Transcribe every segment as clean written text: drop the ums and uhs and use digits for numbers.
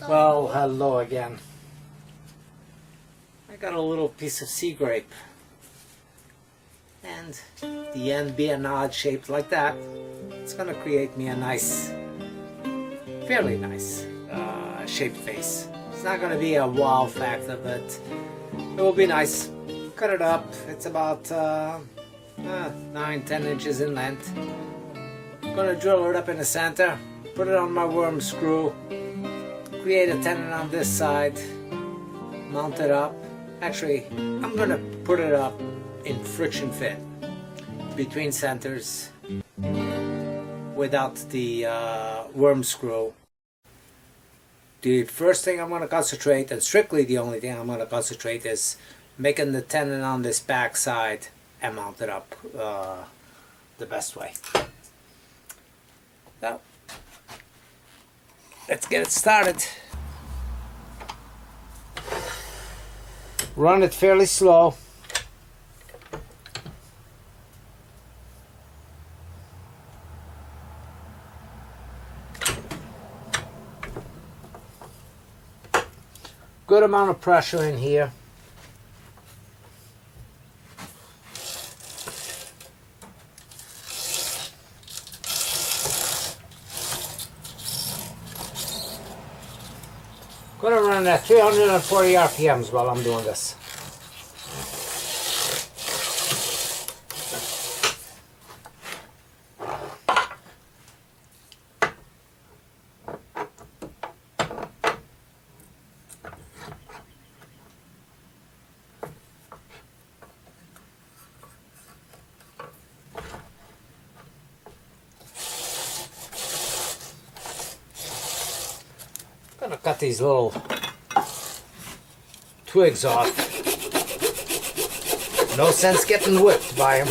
Well, hello again. I got a little piece of sea grape, and the end being odd shaped like that, it's going to create me a nice, fairly nice shaped vase. It's not going to be a wow factor, but it will be nice. Cut it up. It's about 9-10 inches in length. I'm going to drill it up in the center, put it on my worm screw, create a tenon on this side, mount it up. Actually, I'm going to put it up in friction fit between centers without the worm screw. The first thing I'm going to concentrate, and strictly the only thing I'm going to concentrate, is making the tenon on this back side and mount it up the best way. So, let's get it started. Run it fairly slow. Good amount of pressure in here. Gonna run at 340 RPMs while I'm doing this. Gonna cut these little twigs off. No sense getting whipped by them.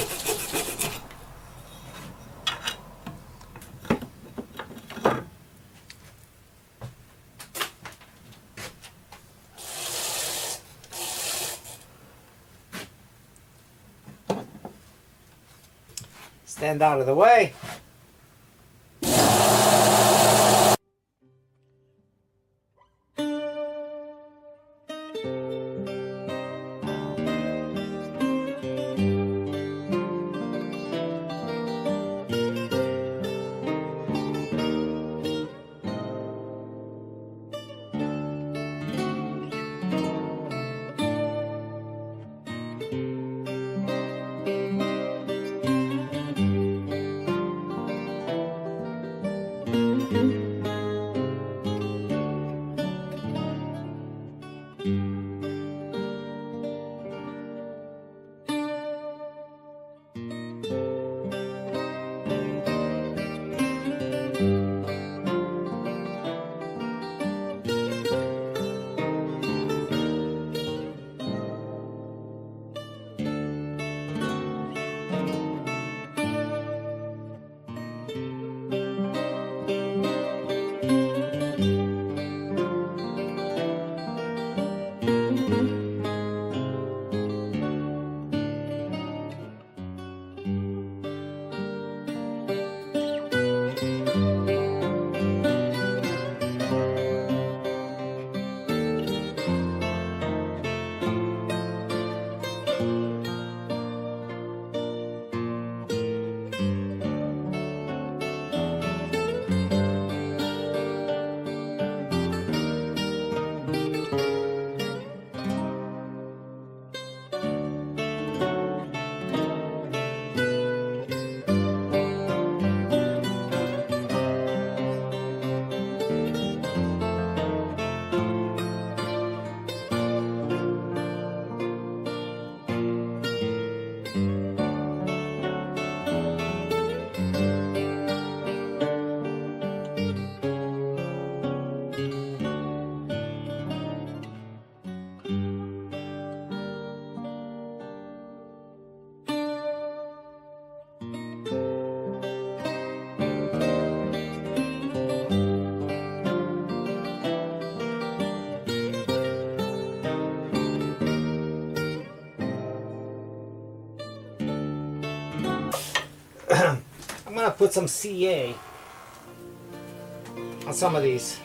Stand out of the way. I'm going to put some CA on some of these.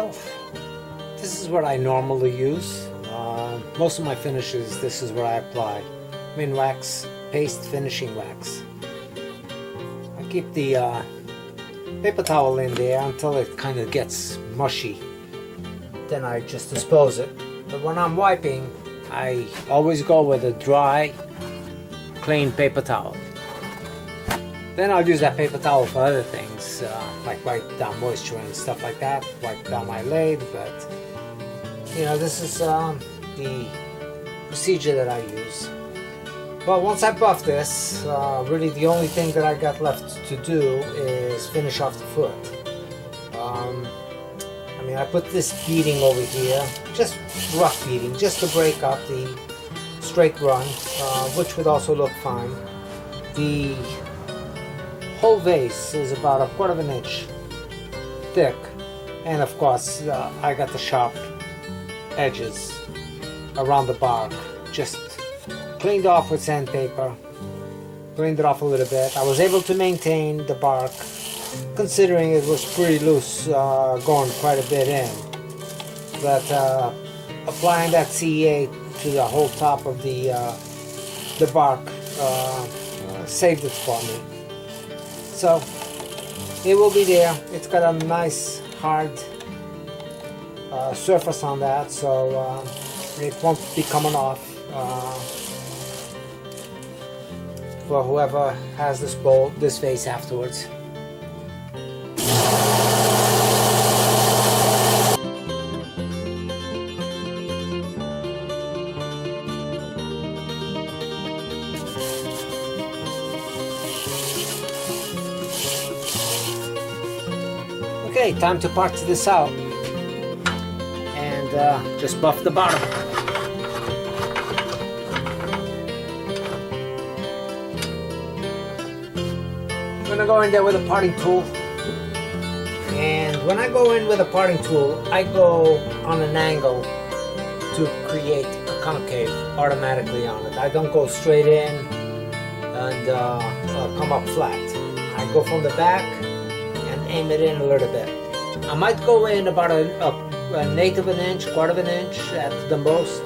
Well, this is what I normally use. Most of my finishes, this is what I apply. Min wax, paste finishing wax. I keep the paper towel in there until it kind of gets mushy. Then I just dispose it. But when I'm wiping, I always go with a dry, clean paper towel. Then I'll use that paper towel for other things, like wipe down moisture and stuff like that, wipe down my lathe, but you know, this is the procedure that I use. Well, once I buff this, really the only thing that I got left to do is finish off the foot. I mean, I put this beading over here, just rough beading, just to break up the straight run, which would also look fine. The whole vase is about 1/4 inch thick, and of course I got the sharp edges around the bark, just cleaned off with sandpaper, cleaned it off a little bit. I was able to maintain the bark, considering it was pretty loose, going quite a bit in, but applying that CEA to the whole top of the bark saved it for me. So it will be there. It's got a nice hard surface on that, so it won't be coming off for whoever has this vase afterwards. Okay, time to part this out and just buff the bottom. I'm gonna go in there with a parting tool, and when I go in with a parting tool, I go on an angle to create a concave automatically on it. I don't go straight in and come up flat. I go from the back and aim it in a little bit. I might go in about an eighth of an inch, 1/4 of an inch at the most,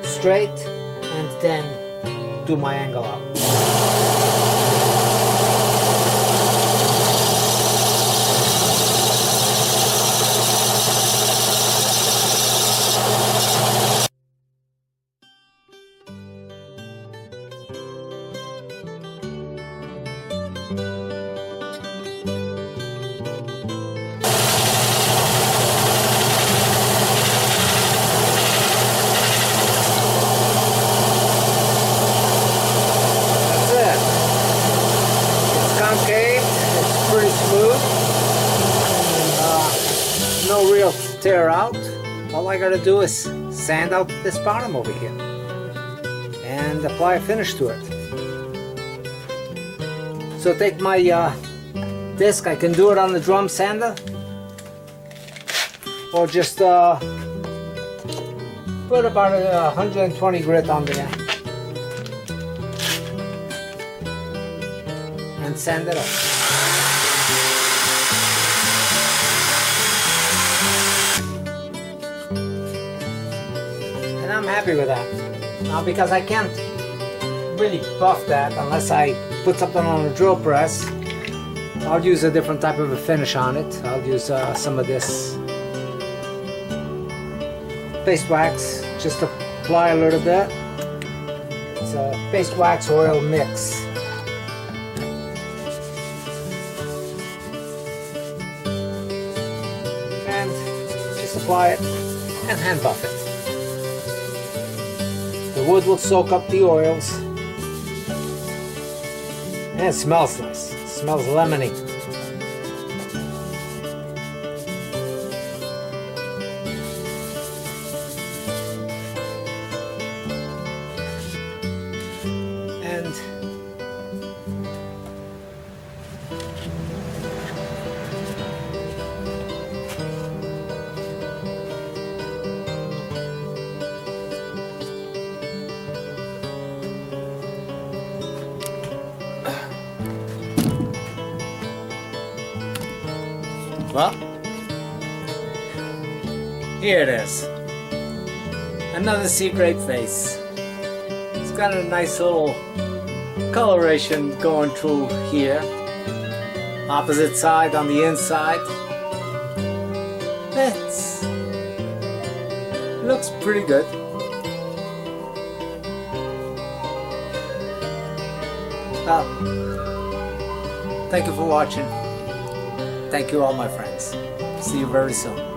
straight, and then do my angle out. No real tear out. All I gotta do is sand out this bottom over here and apply a finish to it. So take my disc, I can do it on the drum sander, or just put about 120 grit on there and sand it up. And I'm happy with that. Now, because I can't really buff that unless I put something on a drill press, I'll use a different type of a finish on it. I'll use some of this paste wax, just apply a little bit. It's a paste wax oil mix. And just apply it and hand buff it. The wood will soak up the oils, and it smells nice. It smells lemony. And well, Here it is. Another sea grape vase. It's got a nice little coloration going through here. Opposite side on the inside. It looks pretty good. Well, thank you for watching. Thank you all my friends. See you very soon.